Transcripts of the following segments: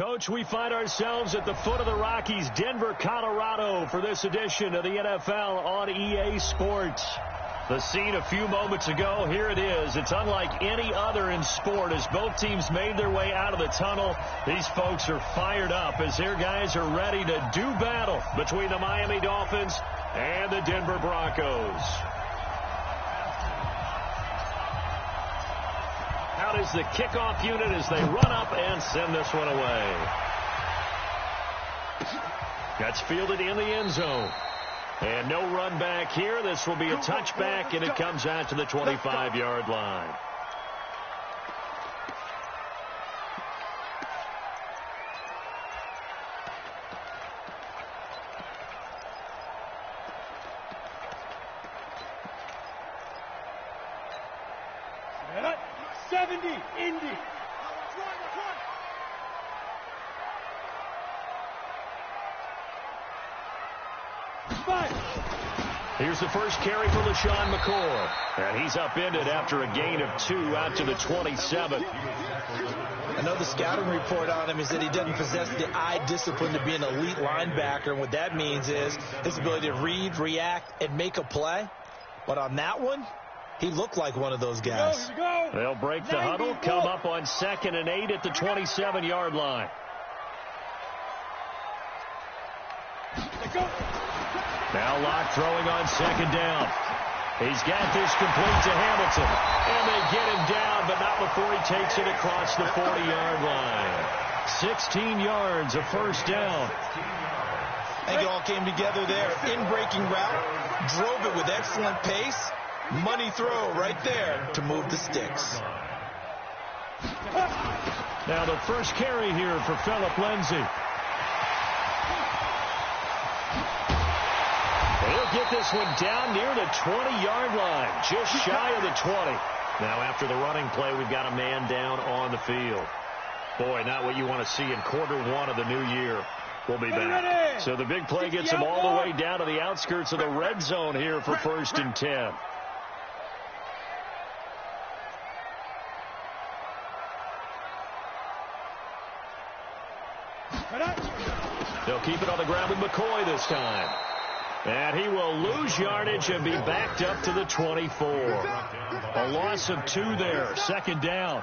Coach, we find ourselves at the foot of the Rockies, Denver, Colorado, for this edition of the NFL on EA Sports. The scene a few moments ago, here it is. It's unlike any other in sport as both teams made their way out of the tunnel. These folks are fired up as their guys are ready to do battle between the Miami Dolphins and the Denver Broncos. Out is the kickoff unit as they run up and send this one away. That's fielded in the end zone. And no run back here. This will be a touchback, and it comes out to the 25-yard line. Here's the first carry for LaShawn McCoy. And he's upended after a gain of 2 out to the 27. Another scouting report on him is that he doesn't possess the eye discipline to be an elite linebacker. And what that means is his ability to read, react, and make a play. But on that one, he looked like one of those guys. Here we go. They'll break the huddle, come up on 2nd and 8 at the 27-yard line. Now Locke throwing on 2nd down. He's got this complete to Hamilton. And they get him down, but not before he takes it across the 40-yard line. 16 yards, a first down. I think it all came together there. In-breaking route, drove it with excellent pace. Money throw right there to move the sticks. Now the first carry here for Phillip Lindsay. He'll get this one down near the 20-yard line, just shy of the 20. Now, after the running play, we've got a man down on the field. Boy, not what you want to see in quarter 1 of the new year. We'll be back. So the big play gets him all the way down to the outskirts of the red zone here for 1st and 10. They'll keep it on the ground with McCoy this time. And he will lose yardage and be backed up to the 24. A loss of 2 there. 2nd down.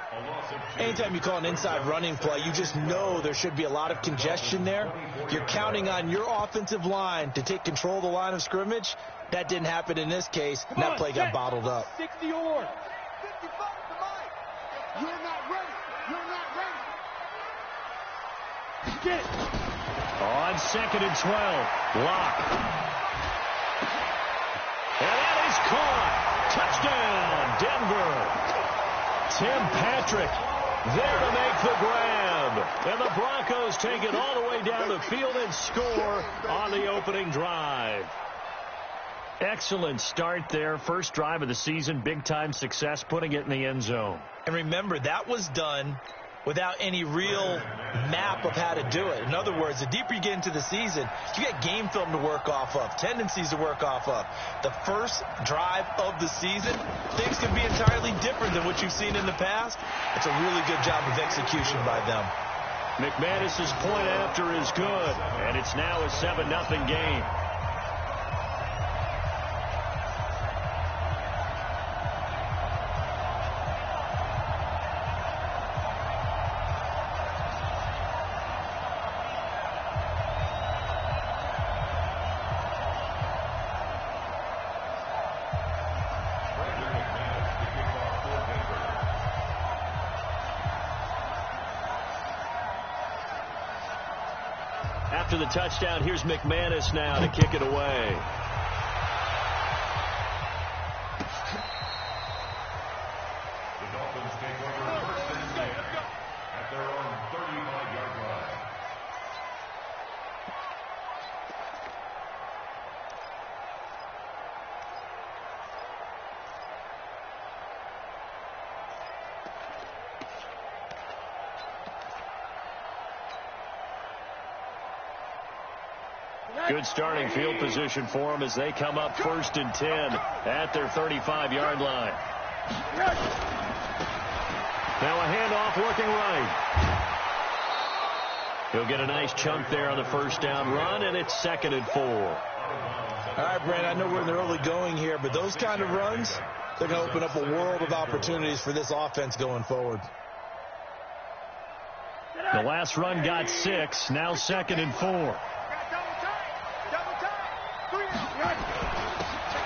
Anytime you call an inside running play, you just know there should be a lot of congestion there. You're counting on your offensive line to take control of the line of scrimmage. That didn't happen in this case. That play got bottled up. 60 or 55 to Mike. You're not ready. You're not ready. Get it. On 2nd and 12. Locke. And that is caught. Touchdown, Denver. Tim Patrick there to make the grab. And the Broncos take it all the way down the field and score on the opening drive. Excellent start there. First drive of the season. Big-time success, putting it in the end zone. And remember, that was done without any real map of how to do it. In other words, the deeper you get into the season, you get game film to work off of, tendencies to work off of. The first drive of the season, things can be entirely different than what you've seen in the past. It's a really good job of execution by them. McManus's point after is good, and it's now a 7-0 game. After the touchdown, here's McManus now to kick it away. The Dolphins take over 1st and 10 at their own 35-yard line. Good starting field position for them as they come up 1st and 10 at their 35-yard line. Now a handoff working right. He'll get a nice chunk there on the first down run, and it's 2nd and 4. All right, Brandon, I know we're in the early going here, but those kind of runs, they're going to open up a world of opportunities for this offense going forward. The last run got 6, now 2nd and 4.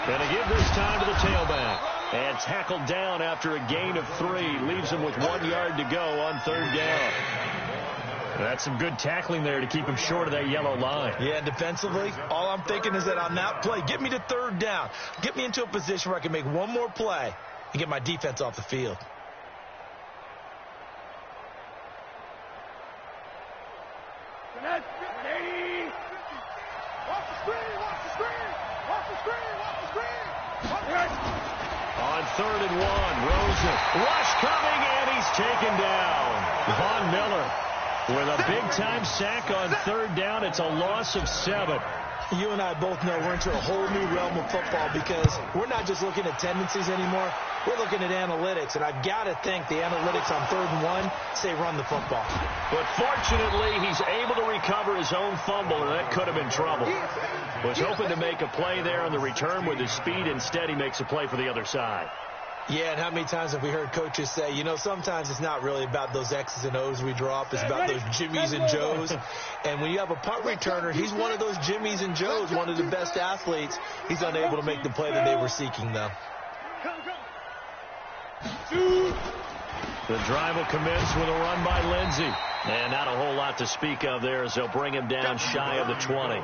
Going to give this time to the tailback. And tackled down after a gain of 3. Leaves him with 1 yard to go on 3rd down. That's some good tackling there to keep him short of that yellow line. Yeah, defensively, all I'm thinking is that on that play, get me to 3rd down. Get me into a position where I can make one more play and get my defense off the field. On 3rd and 1, Rosen. Rush coming, and he's taken down. Von Miller with a big-time sack on 3rd down. It's a loss of 7. You and I both know we're into a whole new realm of football because we're not just looking at tendencies anymore. We're looking at analytics, and I've got to think the analytics on 3rd and 1 say run the football. But fortunately, he's able to recover his own fumble, and that could have been trouble. Was hoping to make a play there on the return with his speed. Instead, he makes a play for the other side. Yeah, and how many times have we heard coaches say, you know, sometimes it's not really about those X's and O's we draw up. It's about those Jimmies and Joes. And when you have a punt returner, he's one of those Jimmies and Joes, one of the best athletes. He's unable to make the play that they were seeking, though. The drive will commence with a run by Lindsey. And not a whole lot to speak of there as they'll bring him down shy of the 20.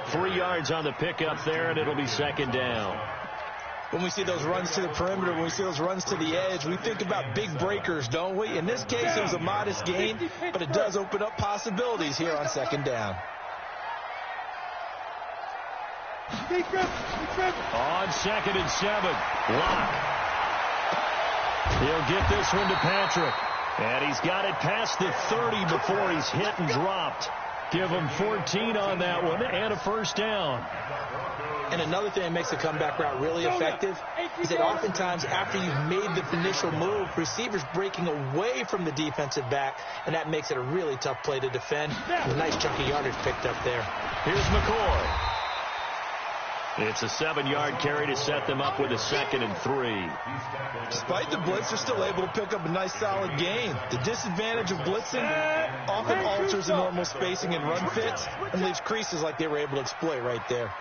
3 yards on the pickup there, and it'll be 2nd down. When we see those runs to the perimeter, when we see those runs to the edge, we think about big breakers, don't we? In this case, it was a modest gain, but it does open up possibilities here on 2nd down. On 2nd and 7, Locke. He'll get this one to Patrick. And he's got it past the 30 before he's hit and dropped. Give him 14 on that one and a first down. And another thing that makes the comeback route really effective is that oftentimes after you've made the initial move, receivers breaking away from the defensive back, and that makes it a really tough play to defend. A nice chunk of yardage picked up there. Here's McCoy. It's a 7-yard carry to set them up with a 2nd and 3. Despite the blitz, they're still able to pick up a nice solid gain. The disadvantage of blitzing often alters the normal spacing and run fits and leaves creases like they were able to exploit right there.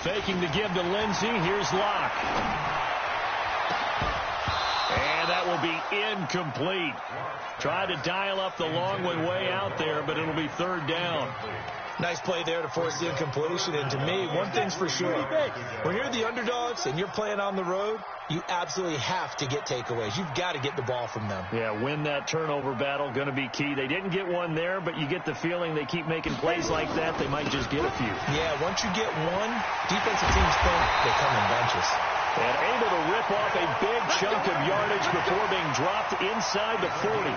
Faking to give to Lindsey. Here's Locke. And that will be incomplete. Tried to dial up the long one way out there, but it'll be 3rd down. Nice play there to force the incompletion. And to me, one thing's for sure. When you're the underdogs and you're playing on the road, you absolutely have to get takeaways. You've got to get the ball from them. Yeah, win that turnover battle, going to be key. They didn't get one there, but you get the feeling they keep making plays like that, they might just get a few. Yeah, once you get one, defensive teams think they come in bunches. And able to rip off a big chunk of yardage before being dropped inside the 40.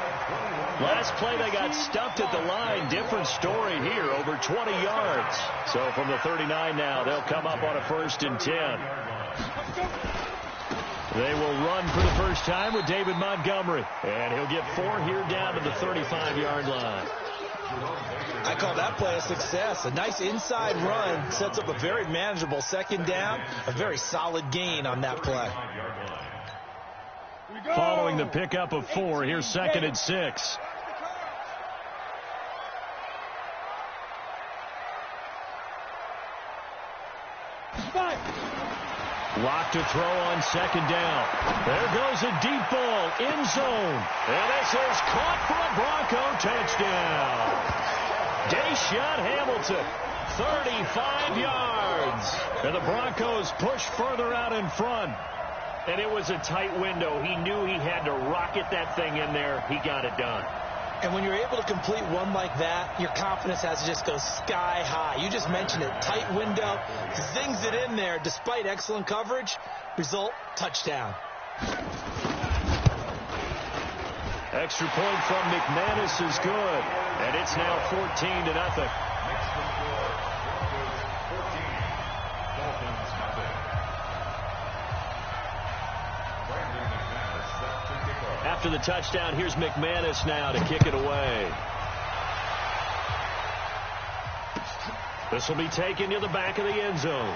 Last play, they got stuffed at the line. Different story here, over 20 yards. So from the 39 now, they'll come up on a 1st and 10. They will run for the first time with David Montgomery. And he'll get 4 here down to the 35-yard line. I call that play a success. A nice inside run sets up a very manageable 2nd down. A very solid gain on that play. Following the pickup of 4, here's 2nd and 6. Lock to throw on 2nd down. There goes a deep ball, end zone. And this is caught for a Bronco touchdown. Deshaun Hamilton, 35 yards. And the Broncos push further out in front. And it was a tight window. He knew he had to rocket that thing in there. He got it done. And when you're able to complete one like that, your confidence has to just go sky high. You just mentioned it. Tight window. Zings it in there despite excellent coverage. Result, touchdown. Extra point from McManus is good. And it's now 14-0. After the touchdown, here's McManus now to kick it away. This will be taken to the back of the end zone.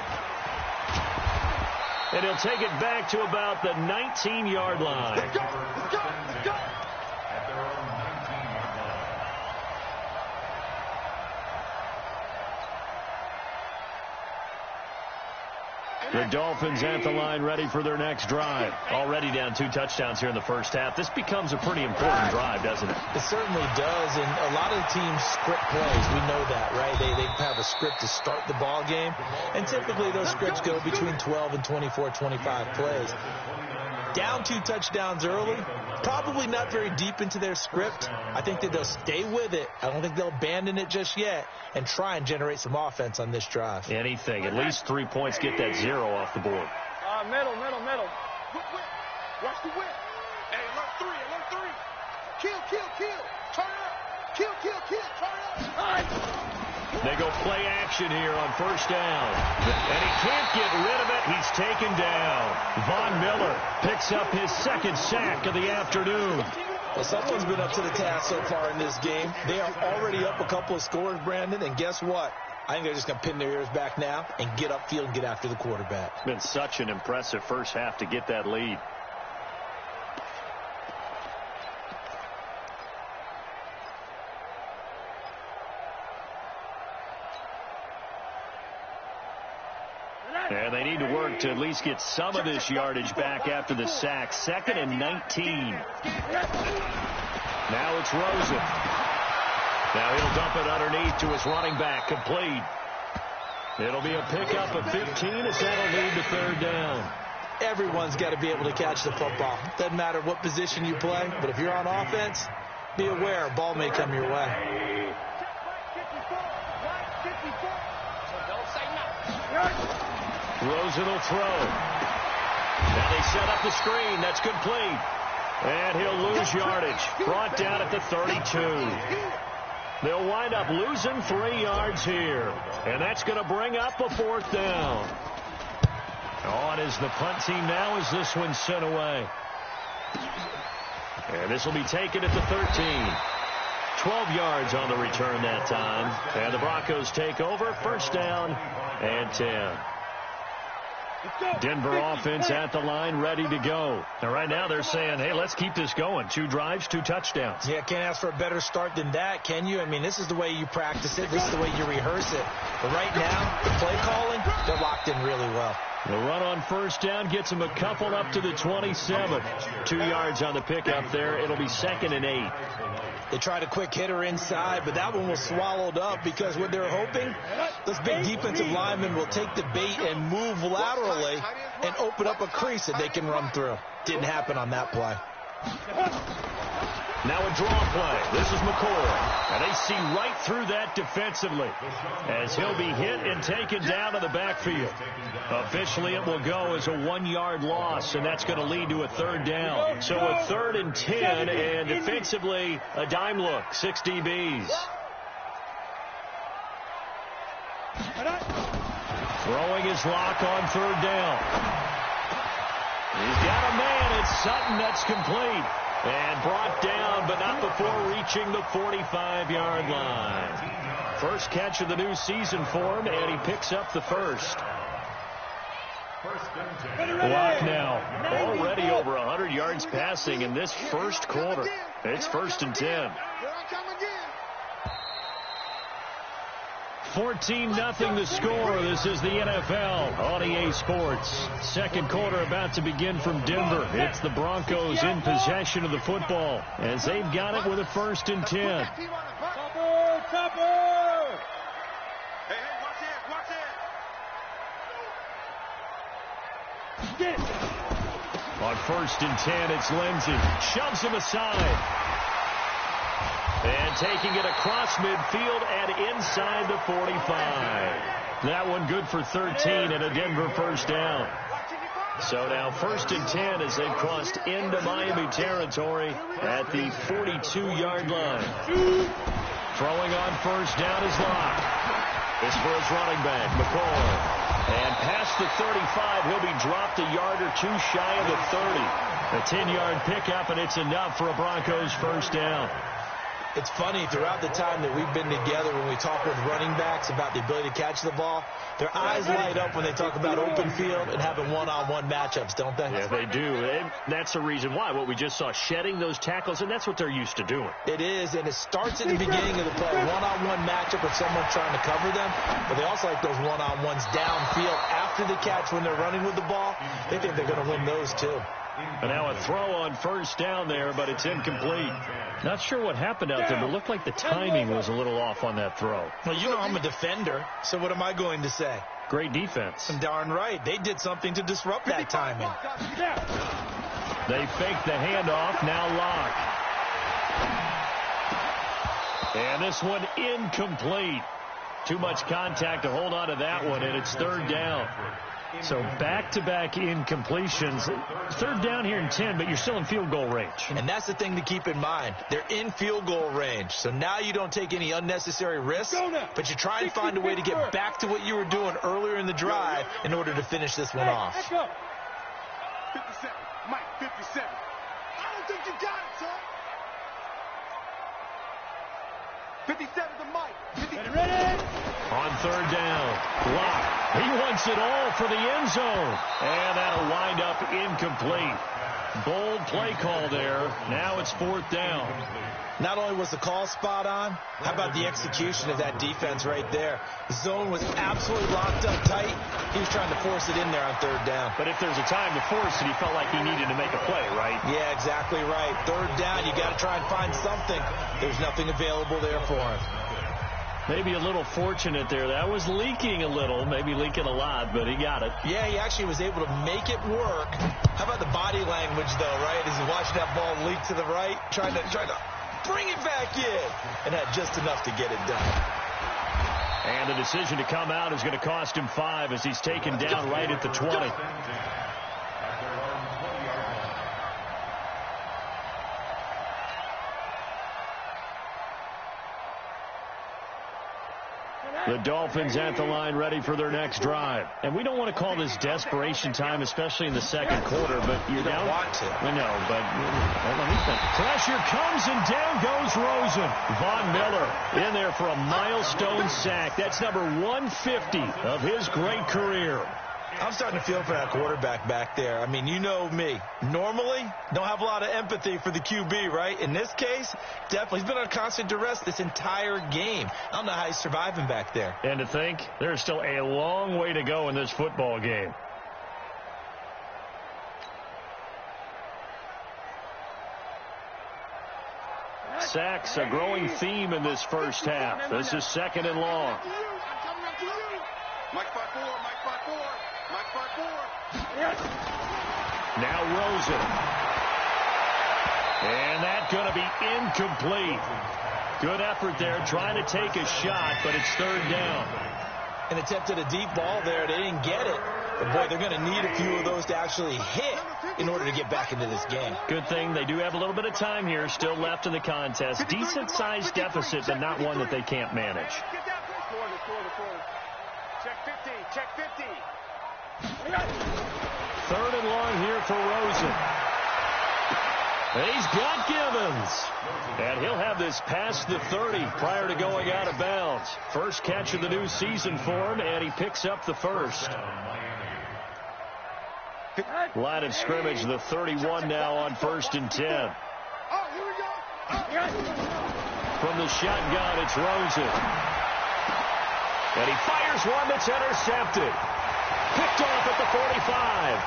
And he'll take it back to about the 19-yard line. Let's go, let's go, let's go. At their own 19-yard line. The Dolphins at the line ready for their next drive. Already down 2 touchdowns here in the first half. This becomes a pretty important drive, doesn't it? It certainly does, and a lot of the teams script plays. We know that, right? They have a script to start the ball game, and typically those scripts go between 12 and 24, 25 plays. Down 2 touchdowns early, probably not very deep into their script. I think that they'll stay with it. I don't think they'll abandon it just yet and try and generate some offense on this drive. Anything. At least 3 points. Get that 0 off the board. Middle. Whip. Watch the whip. Hey, alert 3. Kill. Turn it up. Kill. Turn it up. They go play action here on first down. And he can't get rid of it. He's taken down. Von Miller picks up his second sack of the afternoon. Well, someone's been up to the task so far in this game. They are already up a couple of scores, Brandon, and guess what? I think they're just going to pin their ears back now and get upfield and get after the quarterback. It's been such an impressive first half to get that lead. And they need to work to at least get some of this yardage back after the sack. 2nd and 19. Now it's Rosen. Now he'll dump it underneath to his running back. Complete. It'll be a pickup of 15 as that'll lead to 3rd down. Everyone's got to be able to catch the football. Doesn't matter what position you play, but if you're on offense, be aware a ball may come your way. Rosen will throw. Now they set up the screen. That's complete. And he'll lose yardage. Brought down at the 32. They'll wind up losing 3 yards here. And that's going to bring up a 4th down. On is the punt team now as this one's sent away. And this will be taken at the 13. 12 yards on the return that time. And the Broncos take over. 1st down and 10. Denver offense at the line, ready to go. And right now they're saying, hey, let's keep this going. 2 drives, 2 touchdowns. Yeah, can't ask for a better start than that, can you? I mean, this is the way you practice it. This is the way you rehearse it. But right now, the play calling, they're locked in really well. The run on 1st down gets them a couple up to the 27. 2 yards on the pickup there. It'll be 2nd and 8. They tried a quick hitter inside, but that one was swallowed up because what they're hoping, those big defensive linemen will take the bait and move laterally and open up a crease that they can run through. Didn't happen on that play. Now a draw play. This is McCoy. And they see right through that defensively as he'll be hit and taken down to the backfield. Officially, it will go as a 1-yard loss, and that's going to lead to a 3rd down. So a 3rd and 10, and defensively, a dime look. 6 DBs. Throwing his lock on 3rd down. He's got a man. It's Sutton. That's complete. And brought down, but not before reaching the 45-yard line. First catch of the new season for him, and he picks up the 1st. Lock now. Already over 100 yards passing in this first quarter. It's 1st and 10. 14-0 the score. This is the NFL on EA Sports. 2nd quarter about to begin from Denver. It's the Broncos in possession of the football as they've got it with a 1st and 10. On 1st and 10, it's Lindsey. Shoves him aside. And taking it across midfield and inside the 45. That one good for 13 and a Denver 1st down. So now 1st and 10 as they've crossed into Miami territory at the 42-yard line. Throwing on 1st down is Locke. It's for his running back, McCoy. And past the 35, he'll be dropped a yard or two shy of the 30. A 10-yard pickup, and it's enough for a Broncos first down. It's funny, throughout the time that we've been together, when we talk with running backs about the ability to catch the ball, their eyes light up when they talk about open field and having one-on-one matchups, don't they? Yeah, they do. And that's the reason why. What we just saw, shedding those tackles, and that's what they're used to doing. It is, and it starts at the beginning of the play. One-on-one matchup with someone trying to cover them, but they also like those one-on-ones downfield after the catch when they're running with the ball. They think they're going to win those, too. And now a throw on first down there, but it's incomplete. Not sure what happened out there, but it looked like the timing was a little off on that throw. Well, you know I'm a defender, so what am I going to say? Great defense. I'm darn right. They did something to disrupt that timing. They fake the handoff, now lock. And this one incomplete. Too much contact to hold on to that one, and it's third down. So back-to-back incompletions. Third down here in 10, but you're still in field goal range. And that's the thing to keep in mind. They're in field goal range. So now you don't take any unnecessary risks, but you try and find a way to get back to what you were doing earlier in the drive in order to finish this one off. 57. Mike, 57. I don't think you got it, son. 57 to Mike. 57. Ready? On third down, Locke. He wants it all for the end zone. And that'll wind up incomplete. Bold play call there. Now it's fourth down. Not only was the call spot on, how about the execution of that defense right there? The zone was absolutely locked up tight. He was trying to force it in there on third down. But if there's a time to force it, he felt like he needed to make a play, right? Yeah, exactly right. Third down, you got to try and find something. There's nothing available there for him. Maybe a little fortunate there. That was leaking a little, maybe leaking a lot, but he got it. Yeah, he actually was able to make it work. How about the body language, though, right? As he watched that ball leak to the right, trying to bring it back in, and had just enough to get it done. And the decision to come out is going to cost him 5 as he's taken down right at the 20. The Dolphins at the line ready for their next drive. And we don't want to call this desperation time, especially in the second quarter, but you don't want to. I know, but let me think. Pressure comes and down goes Rosen. Von Miller in there for a milestone sack. That's number 150 of his great career. I'm starting to feel for that quarterback back there. I mean, you know me. Normally, don't have a lot of empathy for the QB, right? In this case, definitely. He's been on constant duress this entire game. I don't know how he's surviving back there. And to think, there's still a long way to go in this football game. Sacks, a growing theme in this first half. This is second and long. Mike 5-4, Mike 5-4, Mike 5-4. Yes. Now Rosen. And that's going to be incomplete. Good effort there, trying to take a shot, but it's third down. An attempt at a deep ball there. They didn't get it. But, boy, they're going to need a few of those to actually hit in order to get back into this game. Good thing they do have a little bit of time here still left in the contest. Decent-sized deficit, but not one that they can't manage. Check 50, check 50. Third and long here for Rosen. He's got Givens. And he'll have this past the 30 prior to going out of bounds. First catch of the new season for him, and he picks up the first. Line of scrimmage, the 31 now on 1st and 10. Oh, here we go. From the shotgun, it's Rosen. And he fires one that's intercepted. Picked off at the 45.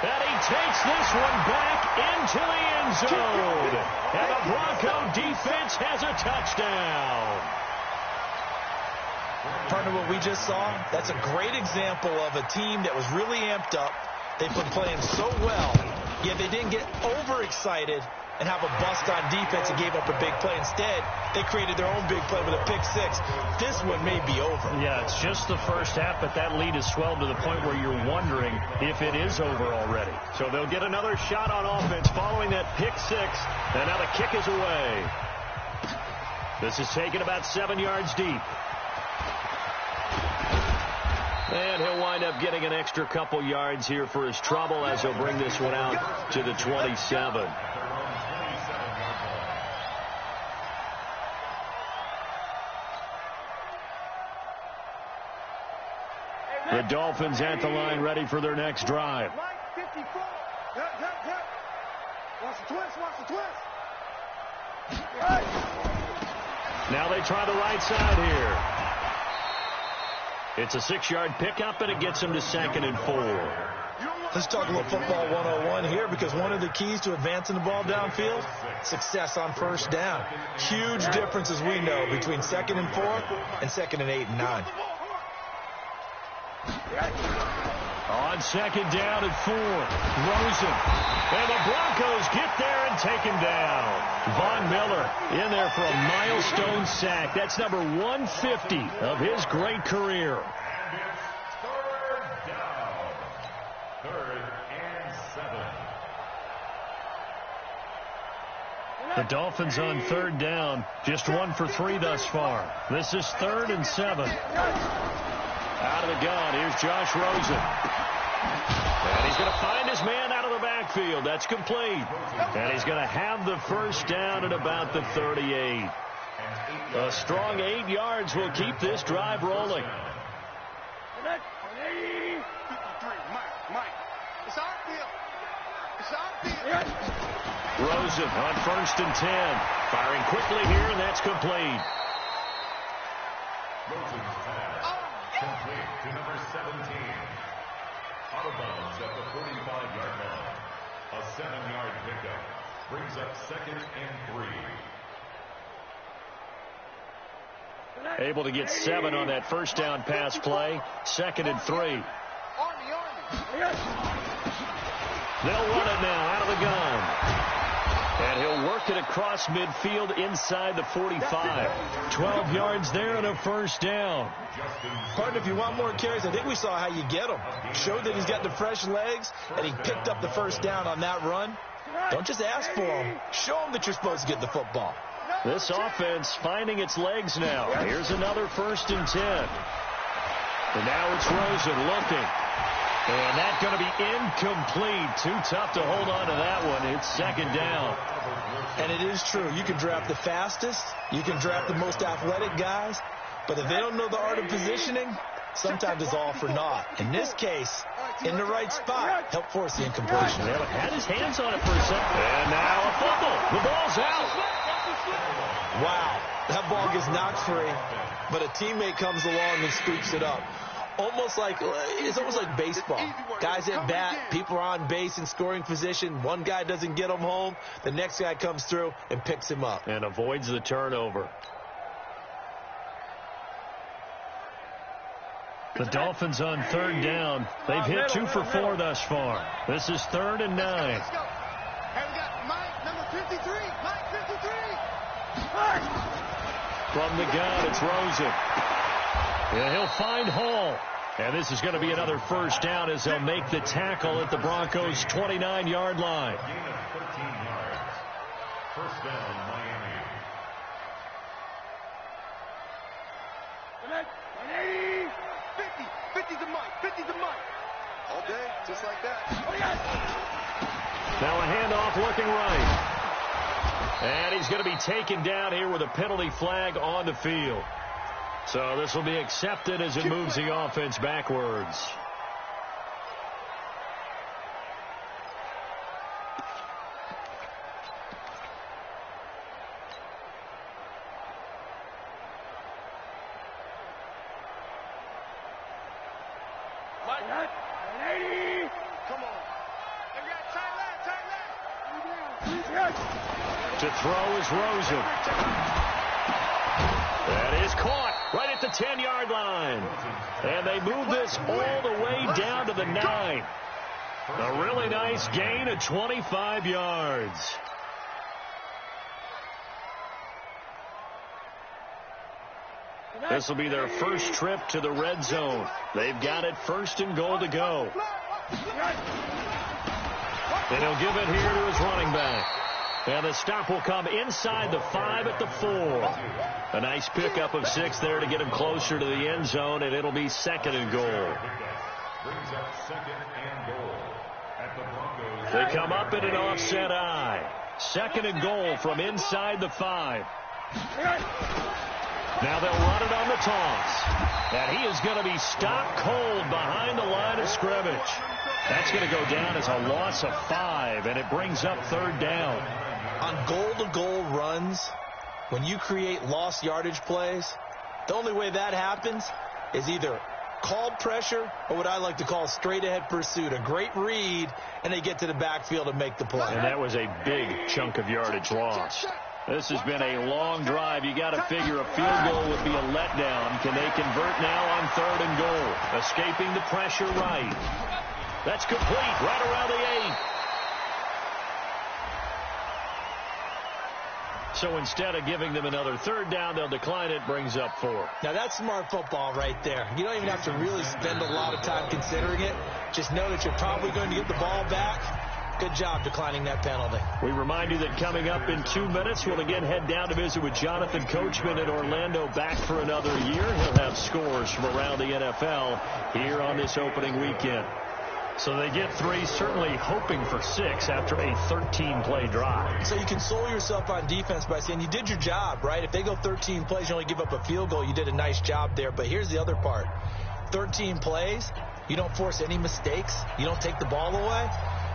And he takes this one back into the end zone. And the Bronco defense has a touchdown. Partner, what we just saw, that's a great example of a team that was really amped up. They've been playing so well, yet they didn't get overexcited and have a bust on defense and gave up a big play. Instead, they created their own big play with a pick six. This one may be over. Yeah, it's just the first half, but that lead has swelled to the point where you're wondering if it is over already. So they'll get another shot on offense following that pick six, and now the kick is away. This is taken about 7 yards deep. And he'll wind up getting an extra couple yards here for his trouble as he'll bring this one out to the 27. The Dolphins at the line ready for their next drive. Mike, 54. Yep. Watch the twist, watch the twist. Now they try the right side here. It's a 6-yard pickup, and it gets him to 2nd and 4. Let's talk a little football 101 here, because one of the keys to advancing the ball downfield, success on first down. Huge difference, as we know, between 2nd and 4 and 2nd and 8 and 9. On 2nd down at 4, Rosen. And the Broncos get there and take him down. Von Miller in there for a milestone sack. That's number 150 of his great career. And it's 3rd down. 3rd and 7. The Dolphins on 3rd down, just 1 for 3 thus far. This is 3rd and 7. Out of the gun, here's Josh Rosen. And he's going to find his man out of the backfield. That's complete. And he's going to have the first down at about the 38. A strong 8 yards will keep this drive rolling. Mike, it's our field. It's our field. Rosen on 1st and 10. Firing quickly here, and that's complete. Rosen's pass. Complete to number 17. Out of bounds at the 45-yard line. A 7-yard pickup brings up 2nd and 3. Able to get 7 on that first down pass play. 2nd and 3. Army. They'll run it now out of the gun. And he'll work it across midfield inside the 45. 12 yards there and a first down. Partner, if you want more carries, I think we saw how you get them. Showed that he's got the fresh legs, and he picked up the first down on that run. Don't just ask for them. Show them that you're supposed to get the football. This offense finding its legs now. Here's another 1st and 10. And now it's Rosen looking. And that's going to be incomplete. Too tough to hold on to that one. It's 2nd down. And it is true. You can draft the fastest. You can draft the most athletic guys. But if they don't know the art of positioning, sometimes it's all for naught. In this case, in the right spot, help force the incompletion. Well, had his hands on it for a second. And now a fumble. The ball's out. Wow. That ball gets knocked free, but a teammate comes along and scoops it up. It's almost like baseball. Guys at bat, people are on base in scoring position. One guy doesn't get him home. The next guy comes through and picks him up. And avoids the turnover. The Dolphins on 3rd down. They've hit 2 for 4 thus far. This is 3rd and 9. Let's go. And we got Mike, number 53. Mike, 53. From the gun, it's Rosen. And he'll find Hall. And this is going to be another first down as they'll make the tackle at the Broncos' 29-yard line. Gain of 13 yards. First down, Miami. 50 to Mike. 50 to Mike. All day, just like that. Now a handoff looking right. And he's going to be taken down here with a penalty flag on the field. So this will be accepted as it moves the offense backwards. Come on. To throw is Rosen. That is caught right at the 10-yard line. And they move this all the way down to the 9. A really nice gain of 25 yards. This will be their first trip to the red zone. They've got it 1st and goal to go. And he'll give it here to his running back. And the stop will come inside the 5 at the 4. A nice pickup of 6 there to get him closer to the end zone, and it'll be 2nd and goal. Brings up 2nd and goal at the Broncos. They come up in an offset eye. 2nd and goal from inside the 5. Now they'll run it on the toss. And he is going to be stopped cold behind the line of scrimmage. That's going to go down as a loss of 5, and it brings up 3rd down. On goal-to-goal runs, when you create lost yardage plays, the only way that happens is either called pressure or what I like to call straight-ahead pursuit. A great read, and they get to the backfield and make the play. And that was a big chunk of yardage lost. This has been a long drive. You got to figure a field goal would be a letdown. Can they convert now on 3rd and goal? Escaping the pressure right. That's complete right around the 8. So instead of giving them another 3rd down, they'll decline it. Brings up 4. Now that's smart football right there. You don't even have to really spend a lot of time considering it. Just know that you're probably going to get the ball back. Good job declining that penalty. We remind you that coming up in 2 minutes, we'll again head down to visit with Jonathan Coachman in Orlando, back for another year. He'll have scores from around the NFL here on this opening weekend. So they get 3, certainly hoping for 6 after a 13-play drive. So you console yourself on defense by saying you did your job, right? If they go 13 plays, you only give up a field goal, you did a nice job there. But here's the other part. 13 plays, you don't force any mistakes, you don't take the ball away.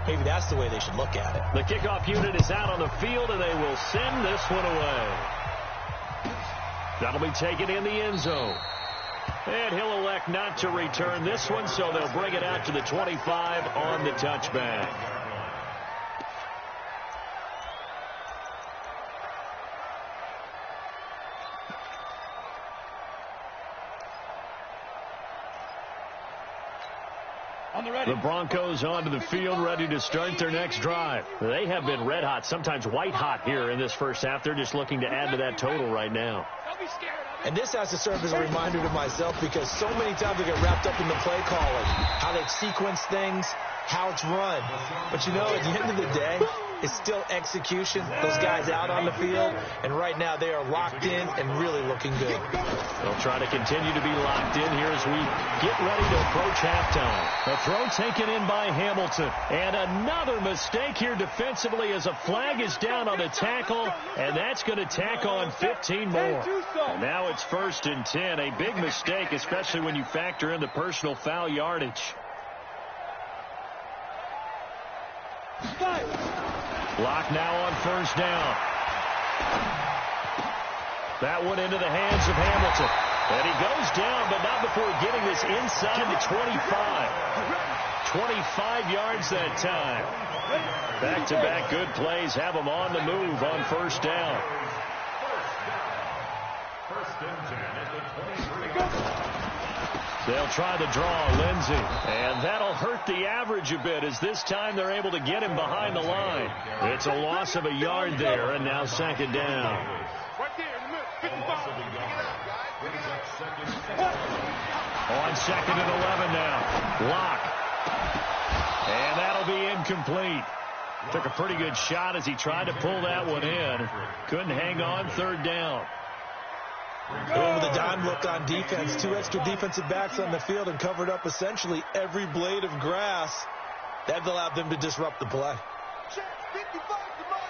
Maybe that's the way they should look at it. The kickoff unit is out on the field, and they will send this one away. That'll be taken in the end zone. And he'll elect not to return this one, so they'll bring it out to the 25 on the touchback. The Broncos onto the field, ready to start their next drive. They have been red hot, sometimes white hot here in this first half. They're just looking to add to that total right now. And this has to serve as a reminder to myself, because so many times I get wrapped up in the play calling, how they sequence things, how it's run. But you know, at the end of the day, it's still execution. Those guys out on the field, and right now they are locked in and really looking good. They'll try to continue to be locked in here as we get ready to approach halftime. The throw taken in by Hamilton. And another mistake here defensively as a flag is down on the tackle, and that's going to tack on 15 more. And now it's 1st and 10. A big mistake, especially when you factor in the personal foul yardage. Lock now on 1st down. That one into the hands of Hamilton. And he goes down, but not before getting this inside the 25. 25 yards that time. Back-to-back good plays have him on the move on 1st down. 1st and 10 at the 23. They'll try the draw, Lindsey. And that'll hurt the average a bit, as this time they're able to get him behind the line. It's a loss of a yard there, and now 2nd down. Right there in the middle. 55. On 2nd and 11 now. Lock. And that'll be incomplete. Took a pretty good shot as he tried to pull that one in. Couldn't hang on 3rd down. Going with a dime look on defense. 2 extra defensive backs on the field and covered up essentially every blade of grass. That allowed them to disrupt the play. Check 55 to mine.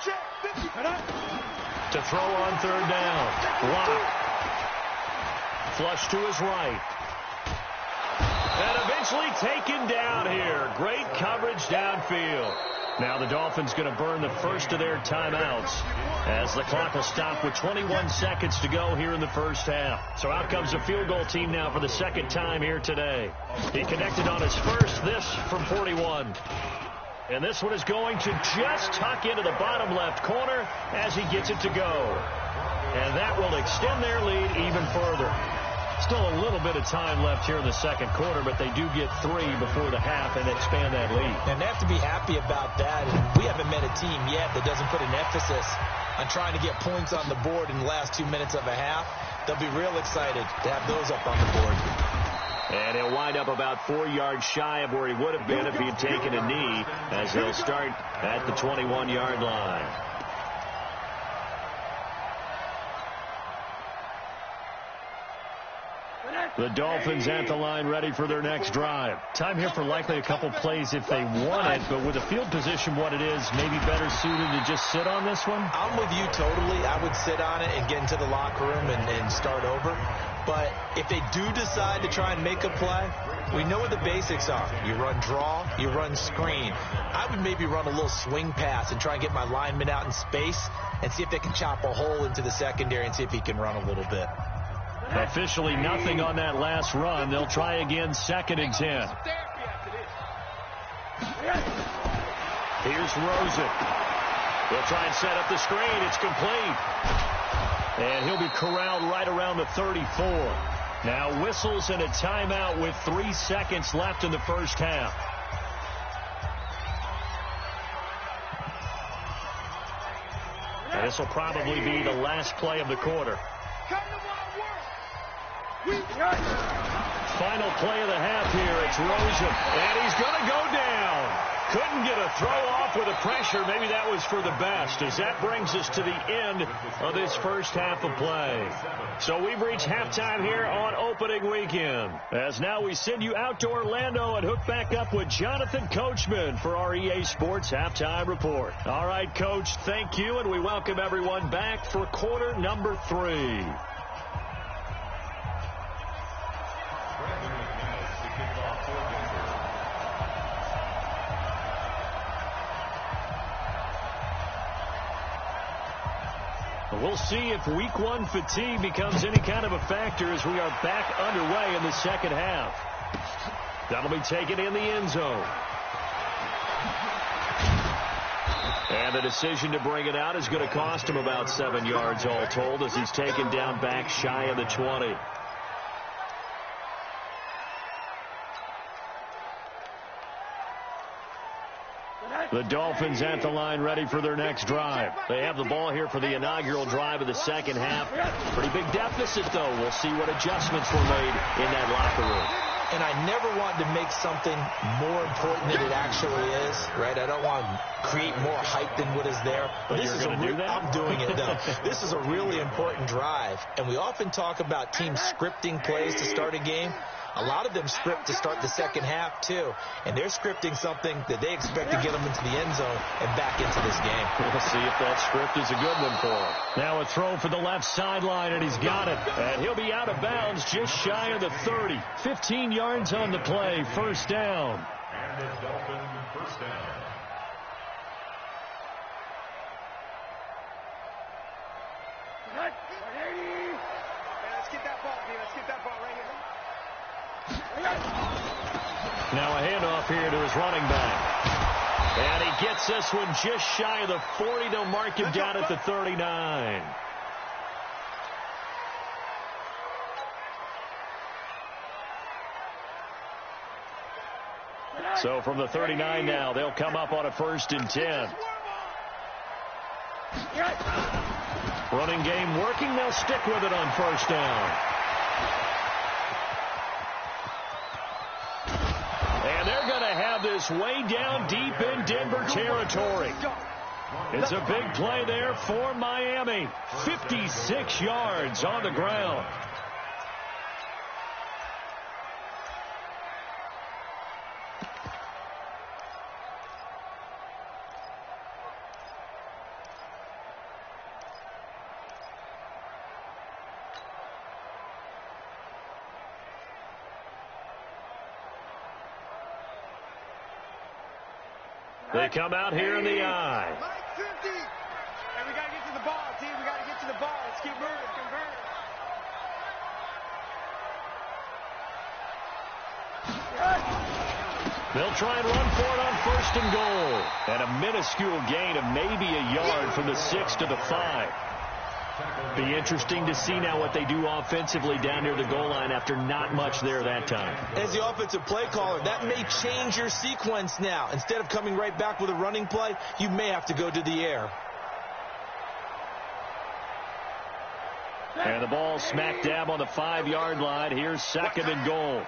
Check 55. To throw on 3rd down. Lock. Flush to his right. And eventually taken down here. Great coverage downfield. Now the Dolphins going to burn the first of their timeouts as the clock will stop with 21 seconds to go here in the first half. So out comes the field goal team now for the 2nd time here today. He connected on his first, this from 41. And this one is going to just tuck into the bottom left corner as he gets it to go. And that will extend their lead even further. Still a little bit of time left here in the 2nd quarter, but they do get 3 before the half and expand that lead. And they have to be happy about that. And we haven't met a team yet that doesn't put an emphasis on trying to get points on the board in the last 2 minutes of a half. They'll be real excited to have those up on the board. And he'll wind up about 4 yards shy of where he would have been if he had taken a knee, as he'll start at the 21-yard line. The Dolphins at the line, ready for their next drive. Time here for likely a couple plays if they want it, but with the field position what it is, maybe better suited to just sit on this one? I'm with you totally. I would sit on it and get into the locker room and start over. But if they do decide to try and make a play, we know what the basics are. You run draw, you run screen. I would maybe run a little swing pass and try and get my lineman out in space and see if they can chop a hole into the secondary and see if he can run a little bit. Officially nothing on that last run. They'll try again, 2nd and 10. Here's Rosen. They'll try and set up the screen. It's complete. And he'll be corralled right around the 34. Now whistles and a timeout with 3 seconds left in the first half. And this will probably be the last play of the quarter. Final play of the half here. It's Rosen. And he's going to go down. Couldn't get a throw off with the pressure. Maybe that was for the best, as that brings us to the end of this first half of play. So we've reached halftime here on opening weekend. As now we send you out to Orlando and hook back up with Jonathan Coachman for our EA Sports Halftime Report. All right, Coach, thank you, and we welcome everyone back for quarter number 3. We'll see if week 1 fatigue becomes any kind of a factor as we are back underway in the second half. That'll be taken in the end zone. And the decision to bring it out is going to cost him about 7 yards all told, as he's taken down back shy of the 20. The Dolphins at the line, ready for their next drive. They have the ball here for the inaugural drive of the second half. Pretty big deficit, though. We'll see what adjustments were made in that locker room. And I never want to make something more important than it actually is, right? I don't want to create more hype than what is there. But this is do that? I'm doing it, though. This is a really important drive. And we often talk about teams scripting plays to start a game. A lot of them script to start the second half, too. And they're scripting something that they expect to get them into the end zone and back into this game. We'll see if that script is a good one for him. Now a throw for the left sideline, and he's got it. And he'll be out of bounds just shy of the 30. 15 yards on the play, first down. And the Dolphin first down. Let's get that ball, dude. Let's get that ball right here. Now a handoff here to his running back. And he gets this one just shy of the 40. They'll mark him down at the 39. So from the 39 now, they'll come up on a 1st and 10. Running game working. They'll stick with it on 1st down. And they're going to have this way down deep in Denver territory. It's a big play there for Miami. 56 yards on the ground. They come out here in the eye. Mike 50. And we got to get to the ball, team. We got to get to the ball. Let's keep moving. Convert. They'll try and run for it on 1st and goal. And a minuscule gain of maybe a yard from the 6 to the 5. Be interesting to see now what they do offensively down near the goal line after not much there that time. As the offensive play caller, that may change your sequence now. Instead of coming right back with a running play, you may have to go to the air. And the ball smack dab on the 5-yard line. Here's second and goal.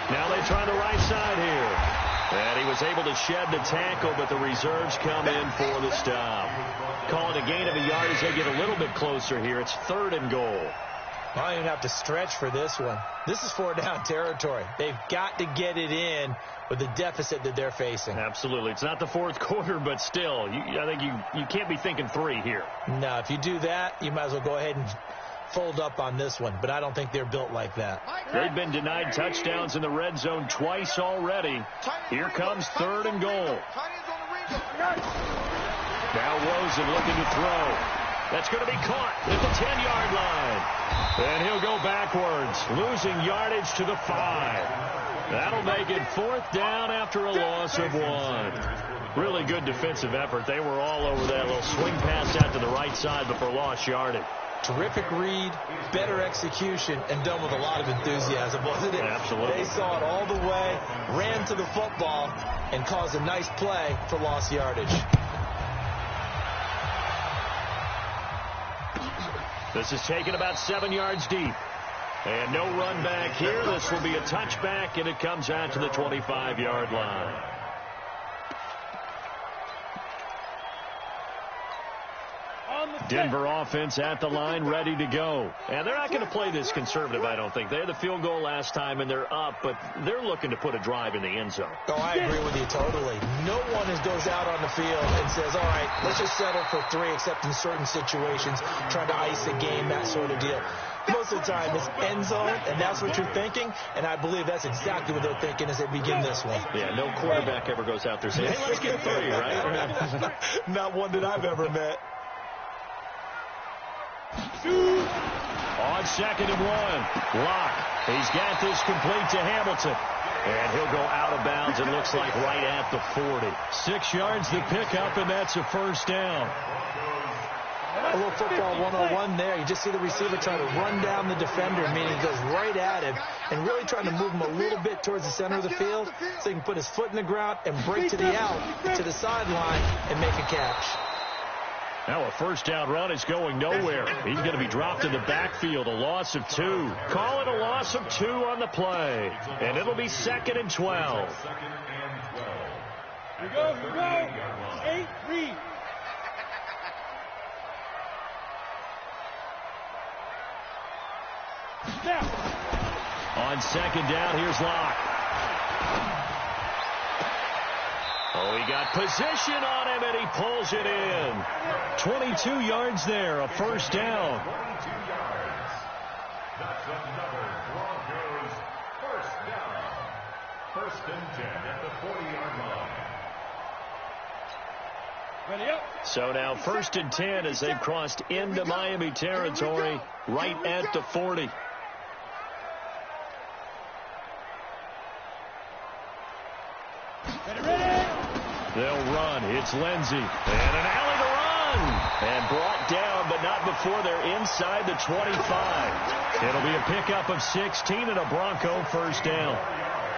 Now they try the right side here. And he was able to shed the tackle, but the reserves come in for the stop. Calling a gain of a yard as they get a little bit closer here. It's third and goal. I don't even have to stretch for this one. This is 4-down territory. They've got to get it in with the deficit that they're facing. Absolutely. It's not the fourth quarter, but still, I think you can't be thinking 3 here. No, if you do that, you might as well go ahead and fold up on this one, but I don't think they're built like that. They've been denied touchdowns in the red zone twice already. Here comes third and goal. Now Rosen looking to throw. That's going to be caught at the 10-yard line. And he'll go backwards, losing yardage to the 5. That'll make it 4th down after a loss of 1. Really good defensive effort. They were all over that little swing pass out to the right side before lost yardage. Terrific read, better execution, and done with a lot of enthusiasm, wasn't it? Absolutely. They saw it all the way, ran to the football, and caused a nice play for lost yardage. This is taken about 7 yards deep. And no run back here. This will be a touchback, and it comes out to the 25-yard line. Denver offense at the line, ready to go. And they're not going to play this conservative, I don't think. They had the field goal last time, and they're up, but they're looking to put a drive in the end zone. Oh, I agree with you totally. No one goes out on the field and says, all right, let's just settle for 3, except in certain situations, trying to ice a game, that sort of deal. Most of the time, it's end zone, and that's what you're thinking, and I believe that's exactly what they're thinking as they begin this one. Yeah, no quarterback ever goes out there saying, hey, let's get 3, right? Not one that I've ever met. On 2nd and 1, Locke. He's got this complete to Hamilton. And he'll go out of bounds, it looks like right at the 40. 6 yards the pickup, and that's a first down. A little football 101 there. You just see the receiver trying to run down the defender, meaning he goes right at him, and really trying to move him a little bit towards the center of the field so he can put his foot in the ground and break to the out, to the sideline, and make a catch. Now a first down run is going nowhere. He's going to be dropped in the backfield, a loss of 2. Call it a loss of 2 on the play. And it'll be 2nd and 12. Here we go. 8, read. On 2nd down, here's Locke. Oh, he got position on him, and he pulls it in. 22 yards there, a first down. 22 yards. That's another Broncos first down. 1st and 10 at the 40-yard line. Ready up. So now 1st and 10 as they've crossed into Miami territory right at the 40. They'll run. It's Lindsey. And an alley to run. And brought down, but not before they're inside the 25. It'll be a pickup of 16 and a Bronco first down.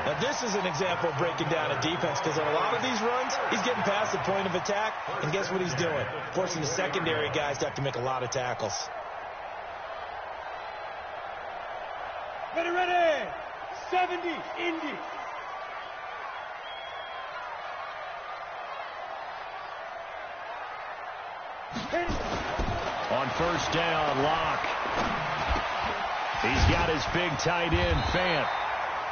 Now, this is an example of breaking down a defense, because on a lot of these runs, he's getting past the point of attack, and guess what he's doing? Forcing the secondary guys to have to make a lot of tackles. Ready. 70, Indy. On first down, Locke. He's got his big tight end, Fant.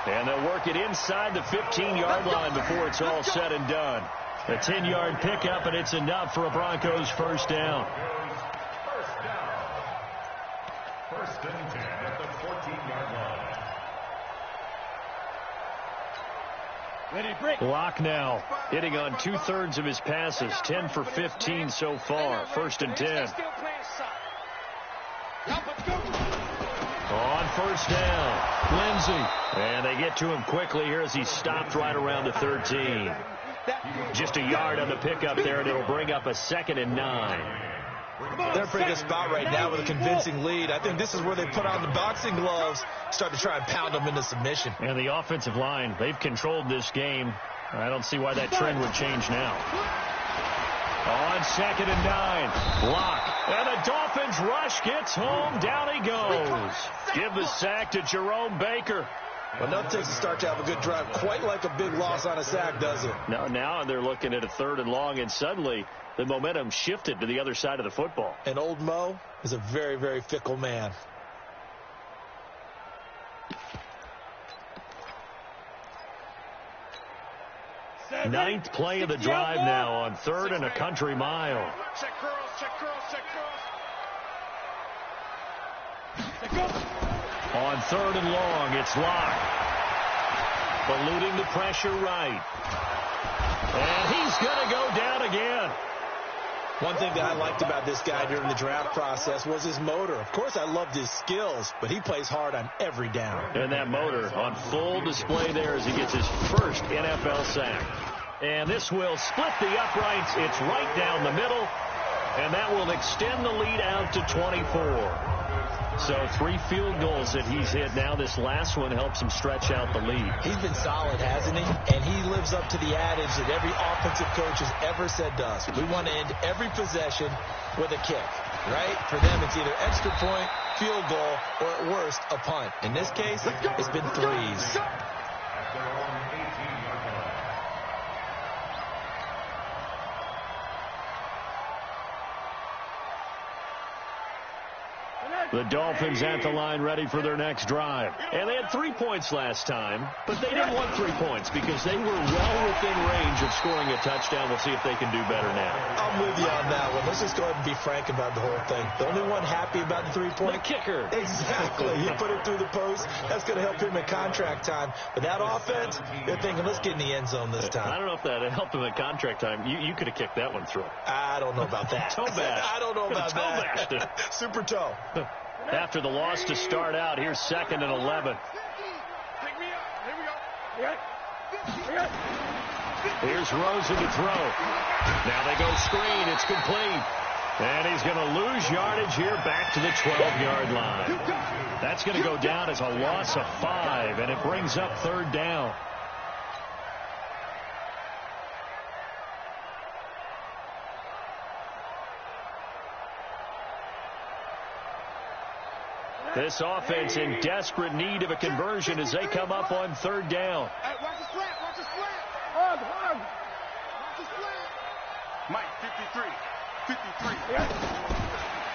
And they'll work it inside the 15-yard line before it's all said and done. A 10-yard pickup, and it's enough for a Broncos first down. First down. 1st and 10 at the 14-yard line. Locke now hitting on 2/3 of his passes, 10 for 15 so far. 1st and 10. On first down, Lindsey. And they get to him quickly here as he stopped right around the 13. Just a yard on the pickup there, and it'll bring up a 2nd and 9. They're in a pretty good spot right now with a convincing lead. I think this is where they put on the boxing gloves, start to try and pound them into submission. And the offensive line, they've controlled this game. I don't see why that trend would change now. On 2nd and 9, Locke. And the Dolphins rush gets home. Down he goes. Give the sack to Jerome Baker. Well, nothing takes a start to have a good drive, quite like a big loss on a sack, does it? Now they're looking at a 3rd and long, and suddenly the momentum shifted to the other side of the football. And old Mo is a very, very fickle man. Ninth play of the drive now on 3rd and a country mile. Check curls, check curls, check curls. On 3rd and long, it's locked. Eluding the pressure right. And he's going to go down again. One thing that I liked about this guy during the draft process was his motor. Of course, I loved his skills, but he plays hard on every down. And that motor on full display there as he gets his first NFL sack. And this will split the uprights. It's right down the middle, and that will extend the lead out to 24. So 3 field goals that he's hit now. This last one helps him stretch out the lead. He's been solid, hasn't he? And he lives up to the adage that every offensive coach has ever said to us. We want to end every possession with a kick, right? For them, it's either extra point, field goal, or at worst, a punt. In this case, it's been 3s. The Dolphins at the line ready for their next drive. And they had 3 points last time, but they didn't want 3 points because they were well within range of scoring a touchdown. We'll see if they can do better now. I'm with you on that one. Let's just go ahead and be frank about the whole thing. The only one happy about the 3-point? The kicker. Exactly. He put it through the post. That's going to help him in contract time. But that offense, they're thinking, let's get in the end zone this time. I don't know if that helped him in contract time. You could have kicked that one through. I don't know about that. Toe bash. I don't know about that. Toe bash. Super toe. After the loss to start out, here's 2nd and 11. Here's Rosen to throw. Now they go screen. It's complete. And he's going to lose yardage here back to the 12-yard line. That's going to go down as a loss of 5, and it brings up 3rd down. This offense in desperate need of a conversion as they come up on 3rd down. Hey, watch the slant, watch the slant. Hug. Watch the slant. Mike, 53.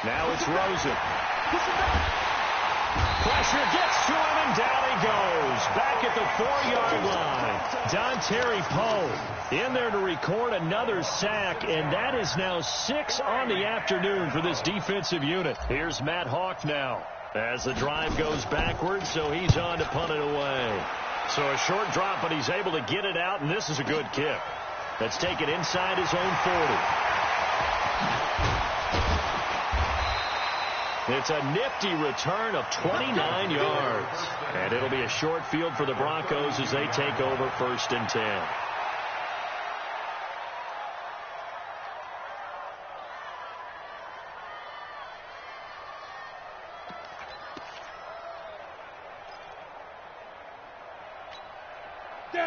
Now it's Rosen. Pressure gets to him, and down he goes. Back at the 4-yard line. Dontari Poe in there to record another sack, and that is now 6 on the afternoon for this defensive unit. Here's Matt Hawk now as the drive goes backwards, so he's on to punt it away. So a short drop, but he's able to get it out, and this is a good kick. Let's take it inside his own 40. It's a nifty return of 29 yards. And it'll be a short field for the Broncos as they take over 1st and 10.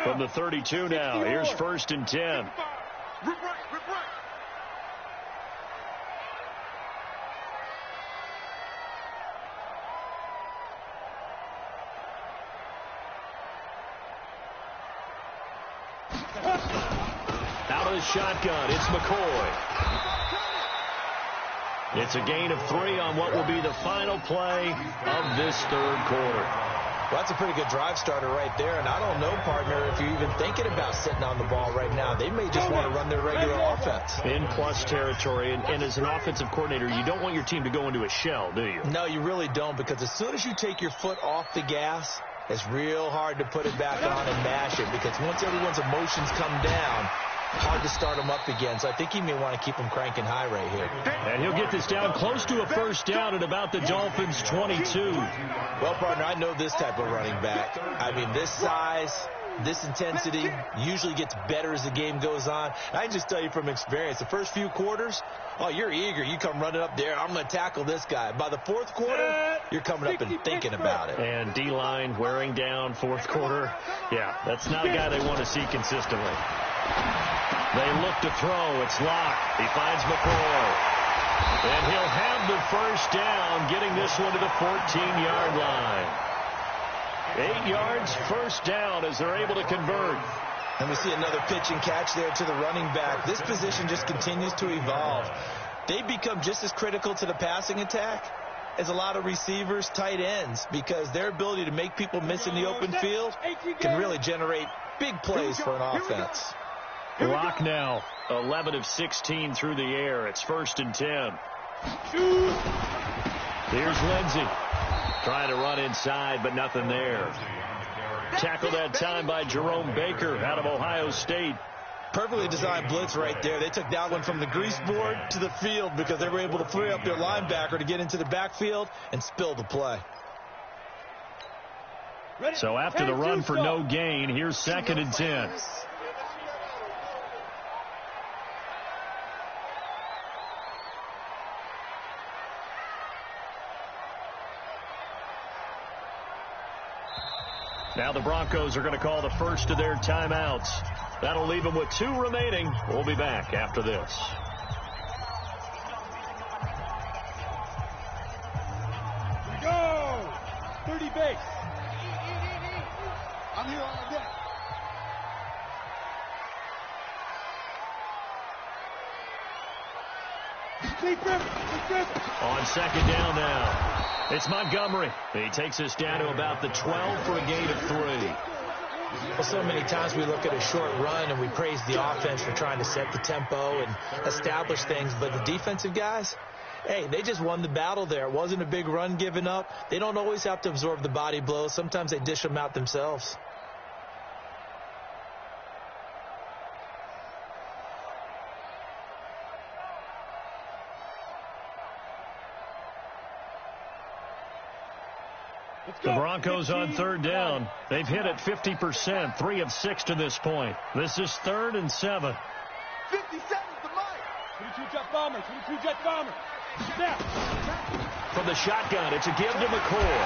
From the 32 now, here's 1st and 10. Rip right. Out of the shotgun, it's McCoy. It's a gain of 3 on what will be the final play of this 3rd quarter. Well, that's a pretty good drive starter right there. And I don't know, partner, if you're even thinking about sitting on the ball right now. They may just want to run their regular offense. In plus territory. And as an offensive coordinator, you don't want your team to go into a shell, do you? No, you really don't, because as soon as you take your foot off the gas, it's real hard to put it back on and mash it, because once everyone's emotions come down, hard to start them up again. So I think he may want to keep them cranking high right here. And he'll get this down close to a 1st down at about the Dolphins' 22. Well, partner, I know this type of running back. I mean, this size, this intensity usually gets better as the game goes on. And I can just tell you from experience, the first few quarters, oh, you're eager. You come running up there, I'm going to tackle this guy. By the 4th quarter, you're coming up and thinking about it. And D-line wearing down 4th quarter. Yeah, that's not a guy they want to see consistently. They look to throw. It's locked. He finds McCoy. And he'll have the first down, getting this one to the 14-yard line. 8 yards, first down as they're able to convert. And we see another pitch and catch there to the running back. This position just continues to evolve. They become just as critical to the passing attack as a lot of receivers, tight ends, because their ability to make people miss in the open field can really generate big plays for an offense. Rock now, 11 of 16 through the air. It's 1st and 10. Here's Lindsey. Trying to run inside, but nothing there. Tackled that time by Jerome Baker out of Ohio State. Perfectly designed blitz right there. They took that one from the grease board to the field because they were able to free up their linebacker to get into the backfield and spill the play. So after the run for no gain, here's 2nd and 10. Now the Broncos are going to call the first of their timeouts. That'll leave them with 2 remaining. We'll be back after this. Go! 30 base. I'm here all day. On 2nd down now. It's Montgomery. He takes us down to about the 12 for a gain of 3. Well, so many times we look at a short run and we praise the offense for trying to set the tempo and establish things, but the defensive guys, hey, they just won the battle there. It wasn't a big run given up. They don't always have to absorb the body blows. Sometimes they dish them out themselves. The Broncos on 3rd down. They've hit it 50%, 3 of 6 to this point. This is 3rd and 7. 50 seconds to Mike. 22 jet bomber, 22 jet bomber. Snap. From the shotgun, it's a give to McCoy.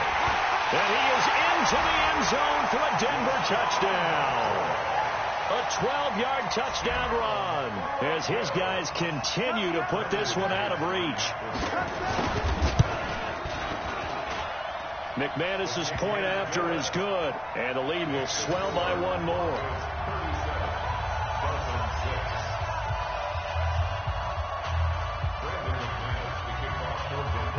And he is into the end zone for a Denver touchdown. A 12-yard touchdown run as his guys continue to put this one out of reach. McManus's point after is good, and the lead will swell by 1 more.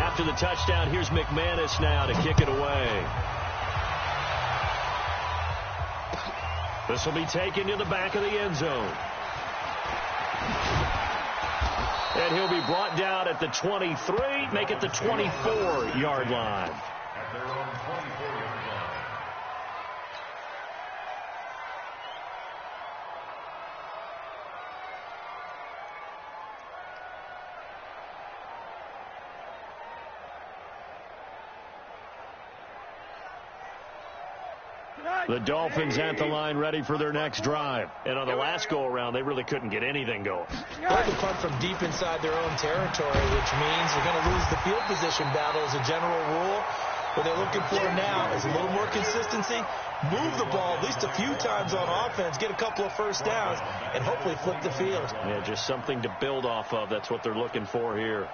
After the touchdown, here's McManus now to kick it away. This will be taken to the back of the end zone. And he'll be brought down at the 23, make it the 24-yard line. Their own 24-yard line. The Dolphins at the line ready for their next drive. And on the last go-around, they really couldn't get anything going. They'll be punt from deep inside their own territory, which means they're going to lose the field position battle as a general rule. What they're looking for now is a little more consistency, move the ball at least a few times on offense, get a couple of first downs, and hopefully flip the field. Yeah, just something to build off of. That's what they're looking for here.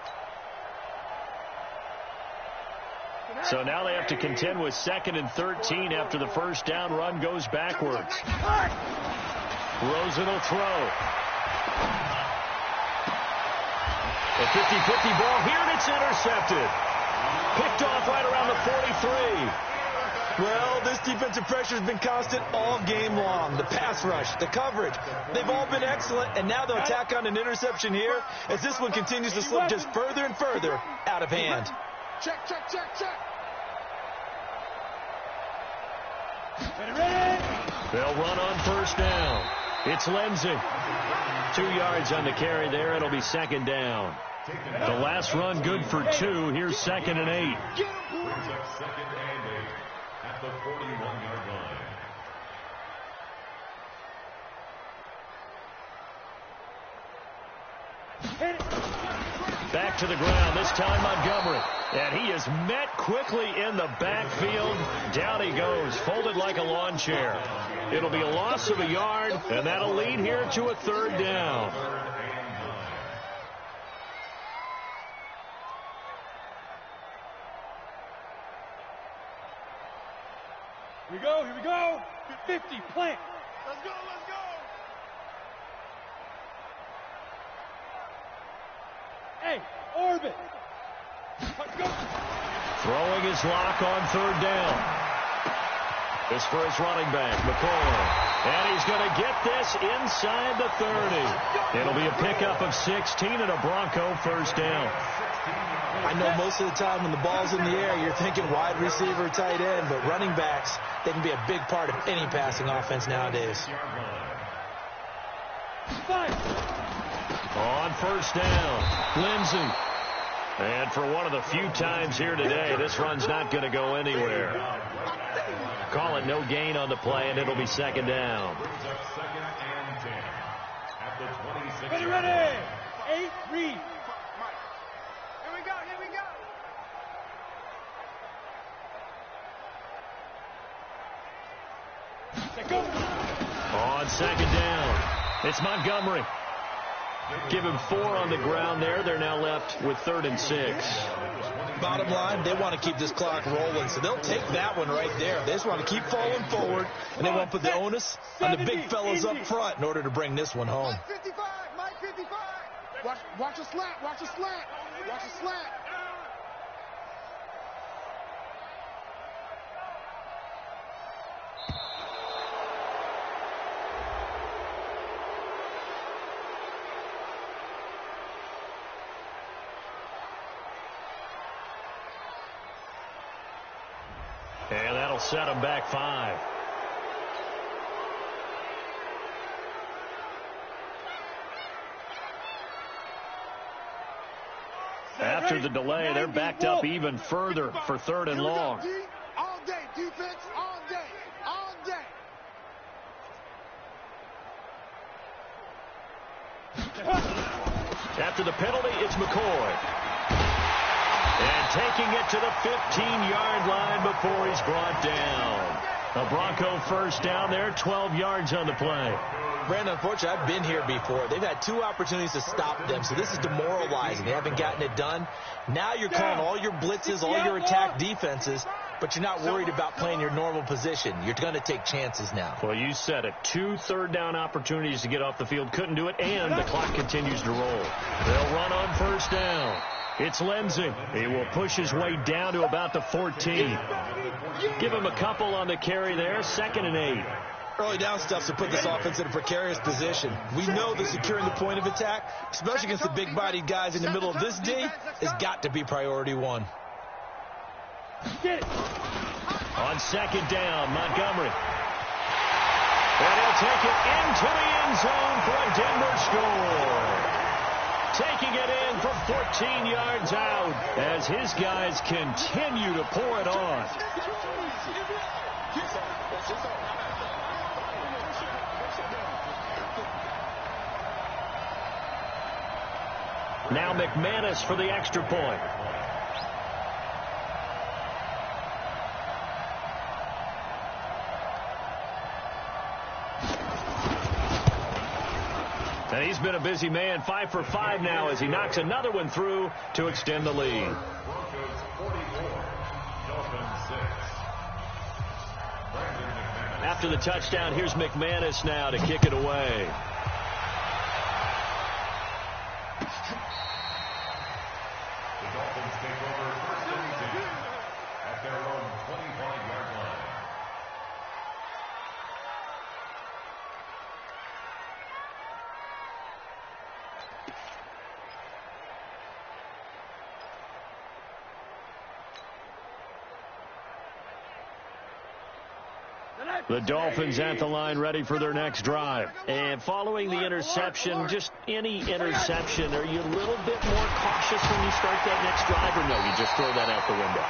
So now they have to contend with 2nd and 13 after the first down run goes backwards. Rosen will throw. A 50-50 ball here, and it's intercepted. Picked off right around the 43. Well, this defensive pressure has been constant all game long. The pass rush, the coverage, they've all been excellent, and now they'll tack on an interception here as this one continues to slip just further and further out of hand. Check, check, check, check. They'll run on first down. It's Lindsey. 2 yards on the carry there. It'll be 2nd down. The last run good for 2. Here's 2nd and 8. Brings up 2nd and 8 at the 41-yard line. Back to the ground, this time Montgomery. And he is met quickly in the backfield. Down he goes, folded like a lawn chair. It'll be a loss of a yard, and that'll lead here to a 3rd down. Here we go. 50, plant. Let's go. Hey, orbit. Let's go. Throwing his lock on third down. This for his running back, McCoy. And he's going to get this inside the 30. It'll be a pickup of 16 and a Bronco first down. I know most of the time when the ball's in the air, you're thinking wide receiver, tight end, but running backs, they can be a big part of any passing offense nowadays. On first down, Lindsey. And for one of the few times here today, this run's not going to go anywhere. Call it no gain on the play, and it'll be second down. Ready. 8-3. Here we go. On second down, it's Montgomery. Give him 4 on the ground there. They're now left with 3rd and 6. Bottom line, they want to keep this clock rolling, so they'll take that one right there. They just want to keep falling forward, and they want to put the onus on the big fellas up front in order to bring this one home. Mike 55. Watch a slant. And that'll set him back 5. After the delay, they're backed up even further for 3rd and long. All day, defense, all day. After the penalty, it's McCoy. And taking it to the 15-yard line before he's brought down. A Bronco first down there, 12 yards on the play. Brandon, unfortunately, I've been here before. They've had 2 opportunities to stop them, so this is demoralizing. They haven't gotten it done. Now you're calling all your blitzes, all your attack defenses, but you're not worried about playing your normal position. You're going to take chances now. Well, you said it. 2 third-down opportunities to get off the field. Couldn't do it, and the clock continues to roll. They'll run on first down. It's Lindsey. He will push his way down to about the 14. Give him a couple on the carry there. 2nd and 8. Early down stuff to put this offense in a precarious position. We know that securing the point of attack, especially against the big-bodied guys in the middle of this D, has got to be priority 1. On 2nd down, Montgomery. And he'll take it into the end zone for a Denver score. Taking it in for 14 yards out as his guys continue to pour it on. Now McManus for the extra point. And he's been a busy man, 5 for 5 now as he knocks another one through to extend the lead. After the touchdown, here's McManus now to kick it away. The Dolphins take over 1st and 10 at their own 25-yard line. The Dolphins at the line ready for their next drive. And following the interception, just any interception, are you a little bit more cautious when you start that next drive, or no, you just throw that out the window?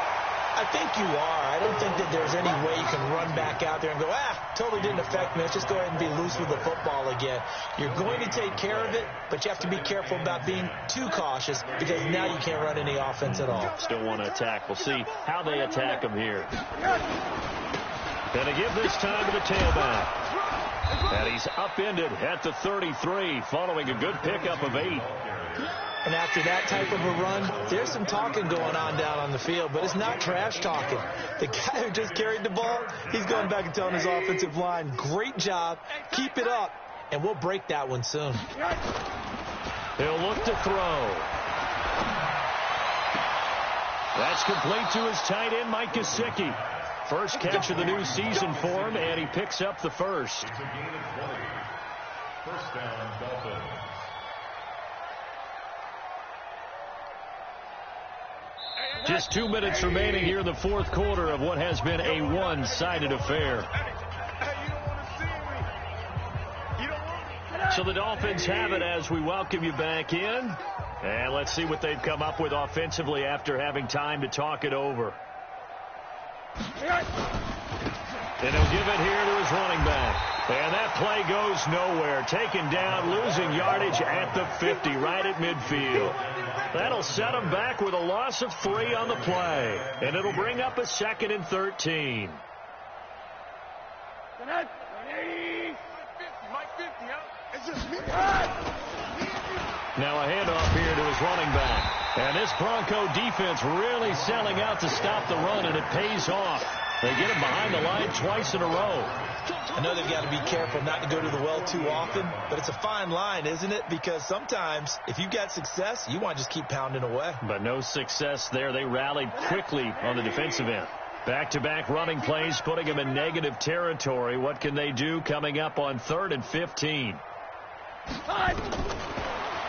I think you are. I don't think that there's any way you can run back out there and go, totally didn't affect me. Let's just go ahead and be loose with the football again. You're going to take care of it, but you have to be careful about being too cautious because now you can't run any offense at all. Still want to attack. We'll see how they attack them here. Going to give this time to the tailback. And he's upended at the 33 following a good pickup of 8. And after that type of a run, there's some talking going on down on the field, but it's not trash talking. The guy who just carried the ball, he's going back and telling his offensive line, great job, keep it up, and we'll break that one soon. He'll look to throw. That's complete to his tight end, Mike Gesicki. First catch of the new season for him, and he picks up the first. It's a gain of 20. First down, Dolphins. Just 2 minutes remaining here in the fourth quarter of what has been a one-sided affair. So the Dolphins have it as we welcome you back in. And let's see what they've come up with offensively after having time to talk it over. And he'll give it here to his running back. And that play goes nowhere. Taken down, losing yardage at the 50, right at midfield. That'll set him back with a loss of 3 on the play. And it'll bring up a 2nd and 13. Now a handoff here to his running back. And this Bronco defense really selling out to stop the run, and it pays off. They get him behind the line twice in a row. I know they've got to be careful not to go to the well too often, but it's a fine line, isn't it? Because sometimes if you've got success, you want to just keep pounding away. But no success there. They rallied quickly on the defensive end. Back-to-back running plays, putting them in negative territory. What can they do coming up on 3rd and 15?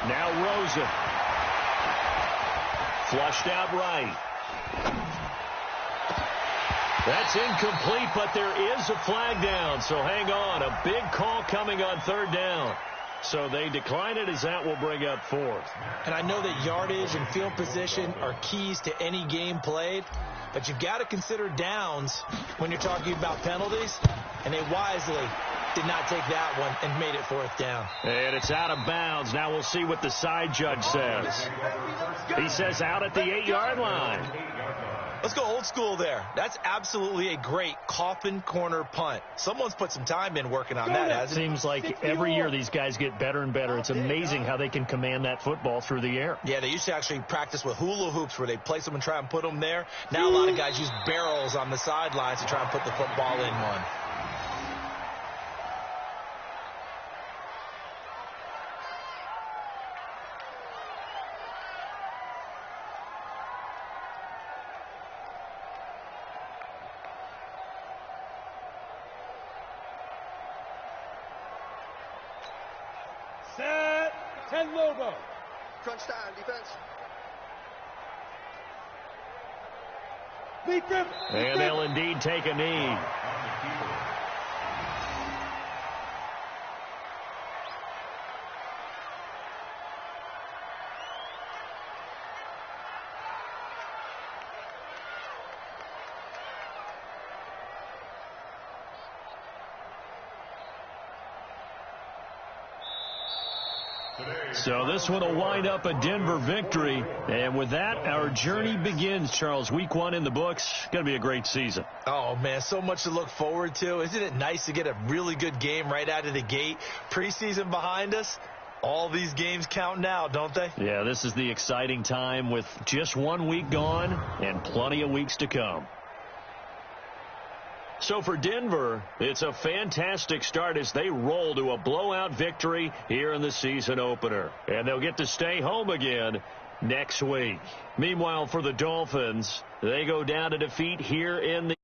Now Rosen. Flushed out right. That's incomplete, but there is a flag down, so hang on. A big call coming on 3rd down. So they decline it as that will bring up 4th. And I know that yardage and field position are keys to any game played, but you've got to consider downs when you're talking about penalties, and they wisely did not take that one and made it 4th down. And it's out of bounds. Now we'll see what the side judge says. He says out at the 8-yard line. Let's go old school there. That's absolutely a great coffin corner punt. Someone's put some time in working on that, hasn't it? Seems like every year these guys get better and better. It's amazing how they can command that football through the air. Yeah, they used to actually practice with hula hoops where they place them and try and put them there. Now a lot of guys use barrels on the sidelines to try and put the football in one. Set. 10 Lobo. Crunch time, defense. Beat them. And they'll indeed take a knee. So this one will wind up a Denver victory. And with that, our journey begins, Charles. Week 1 in the books. Going to be a great season. Oh, man, so much to look forward to. Isn't it nice to get a really good game right out of the gate? Preseason behind us. All these games count now, don't they? Yeah, this is the exciting time with just 1 week gone and plenty of weeks to come. So for Denver, it's a fantastic start as they roll to a blowout victory here in the season opener. And they'll get to stay home again next week. Meanwhile, for the Dolphins, they go down to defeat here in the